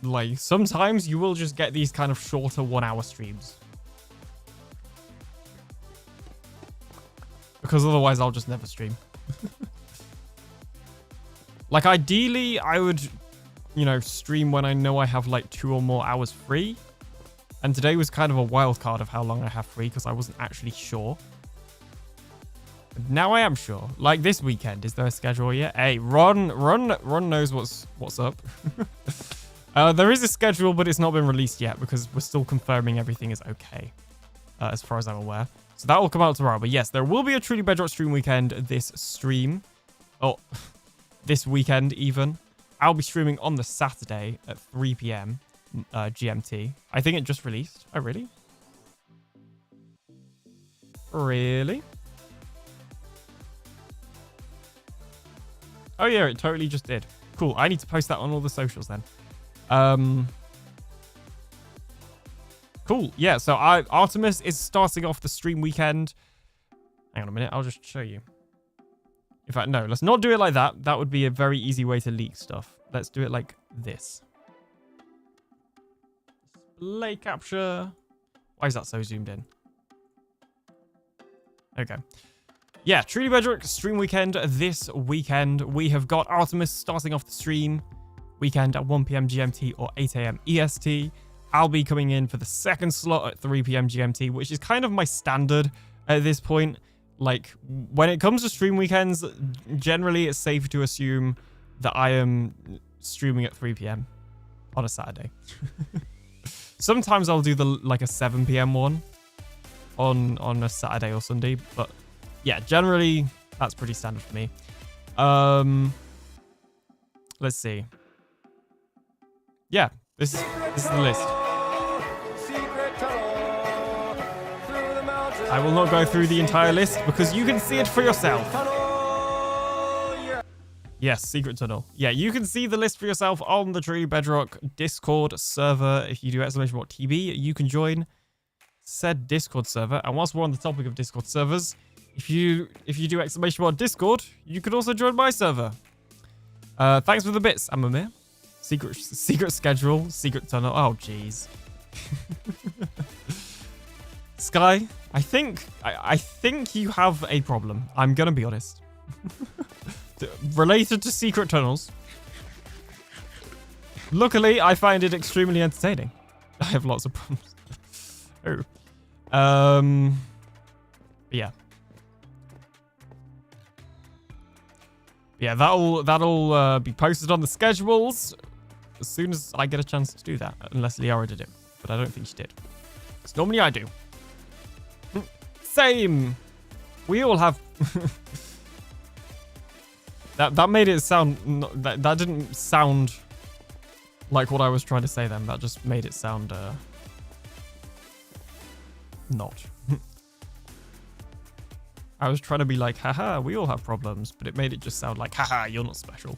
Speaker 1: like sometimes you will just get these kind of shorter 1 hour streams. Because otherwise I'll just never stream. Like ideally I would, you know, stream when I know I have like 2 or more hours free. And today was kind of a wild card of how long I have free because I wasn't actually sure. But now I am sure. Like this weekend, is there a schedule yet? Hey, Ron knows what's up. There is a schedule, but it's not been released yet because we're still confirming everything is okay, as far as I'm aware. So that will come out tomorrow. But yes, there will be a Truly Bedrock stream weekend this stream. Oh, this weekend even. I'll be streaming on the Saturday at 3 p.m. GMT. I think it just released. Oh, really? Really? Oh, yeah, it totally just did. Cool. I need to post that on all the socials then. Cool. Yeah, so Artemis is starting off the stream weekend. Hang on a minute. I'll just show you. In fact, no, let's not do it like that. That would be a very easy way to leak stuff. Let's do it like this. Display capture. Why is that so zoomed in? Okay. Yeah, Truly Bedrock stream weekend this weekend. We have got Artemis starting off the stream weekend at 1 p.m. GMT or 8 a.m. EST. I'll be coming in for the second slot at 3 p.m. GMT, which is kind of my standard at this point. Like, when it comes to stream weekends, generally it's safe to assume that I am streaming at 3 p.m. on a Saturday. Sometimes I'll do a 7 p.m. one on a Saturday or Sunday, but yeah, generally that's pretty standard for me. Let's see. Yeah, this is the list. I will not go through the entire list because you can see it for yourself. Yes, secret tunnel. Yeah, you can see the list for yourself on the Truly Bedrock Discord server. If you do !TB, you can join said Discord server. And whilst we're on the topic of Discord servers, if you do !Discord, you can also join my server. Thanks for the bits, Amamir. Secret schedule, secret tunnel. Oh, jeez. Sky, I think you have a problem. I'm gonna be honest. Related to secret tunnels. Luckily, I find it extremely entertaining. I have lots of problems. Oh. Yeah. Yeah, that'll be posted on the schedules as soon as I get a chance to do that. Unless Liara did it, but I don't think she did. Because normally I do. Same. We all have. that made it sound. That didn't sound like what I was trying to say. Then that just made it sound not. I was trying to be like, haha, we all have problems, but it made it just sound like, haha, you're not special.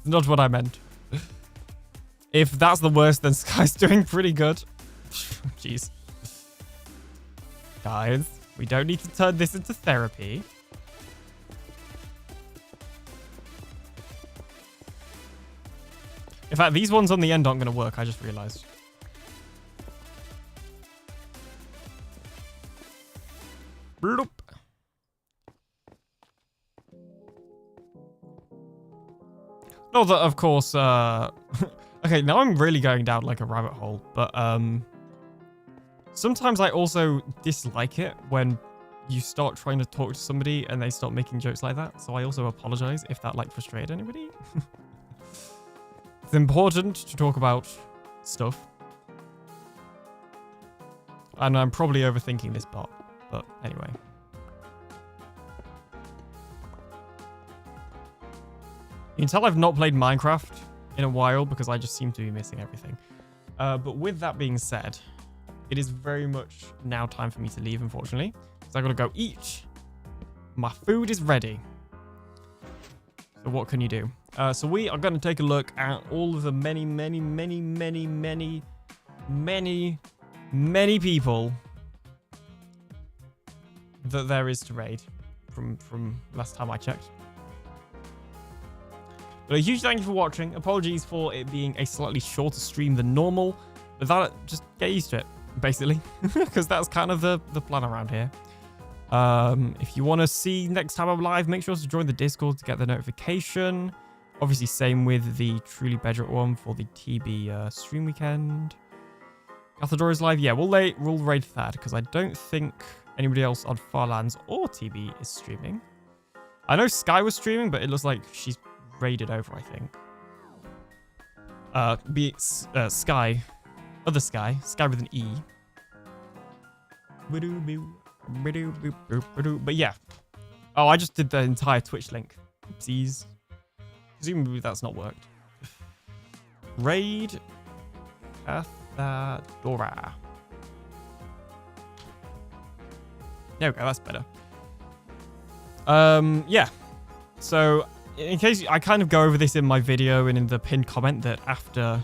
Speaker 1: Not what I meant. If that's the worst, then Sky's doing pretty good. Jeez. Guys, we don't need to turn this into therapy. In fact, these ones on the end aren't going to work, I just realized. Bloop. Not that, of course, okay, now I'm really going down like a rabbit hole, but sometimes I also dislike it when you start trying to talk to somebody and they start making jokes like that. So I also apologize if that like frustrated anybody. It's important to talk about stuff. And I'm probably overthinking this part, but anyway. You can tell I've not played Minecraft in a while because I just seem to be missing everything. But with that being said, it is very much now time for me to leave, unfortunately. So I gotta go eat. My food is ready. So what can you do? So we are gonna take a look at all of the many people that there is to raid from last time I checked. But a huge thank you for watching. Apologies for it being a slightly shorter stream than normal, but that just get used to it, basically, because that's kind of the plan around here. If you want to see next time I'm live, make sure to join the Discord to get the notification. Obviously, same with the Truly Bedrock one for the TB stream weekend. Cathedral is live. Yeah, we'll raid that because I don't think anybody else on Farlands or TB is streaming. I know Sky was streaming, but it looks like she's raided over, I think. Sky. Other Sky. Sky with an E. But yeah. Oh, I just did the entire Twitch link. Oopsies. Presumably that's not worked. Raid Cathedra. There we go, that's better. Yeah. So, in case I kind of go over this in my video and in the pinned comment that after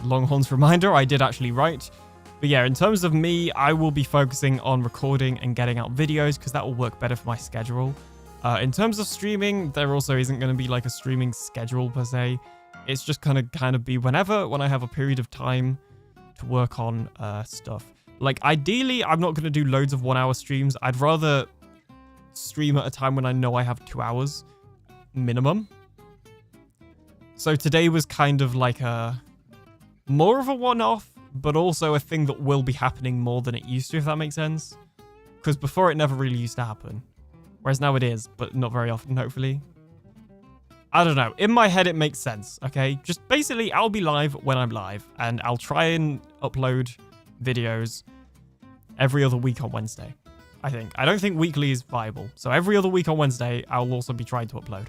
Speaker 1: Longhorn's reminder, I did actually write. But yeah, in terms of me, I will be focusing on recording and getting out videos because that will work better for my schedule. In terms of streaming, there also isn't going to be like a streaming schedule per se. It's just going to kind of be when I have a period of time to work on stuff. Like ideally, I'm not going to do loads of 1 hour streams. I'd rather stream at a time when I know I have 2 hours minimum. So today was kind of like more of a one-off, but also a thing that will be happening more than it used to, if that makes sense. Because before it never really used to happen. Whereas now it is, but not very often, hopefully. I don't know. In my head, it makes sense, okay? Just basically, I'll be live when I'm live. And I'll try and upload videos every other week on Wednesday, I think. I don't think weekly is viable. So every other week on Wednesday, I'll also be trying to upload.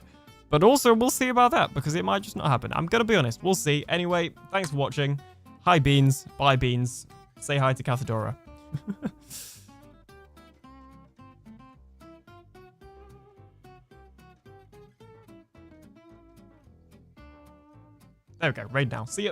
Speaker 1: But also, we'll see about that, because it might just not happen. I'm going to be honest. We'll see. Anyway, thanks for watching. Hi, Beans. Bye, Beans. Say hi to Cathedora. There we go. Raid now. See ya.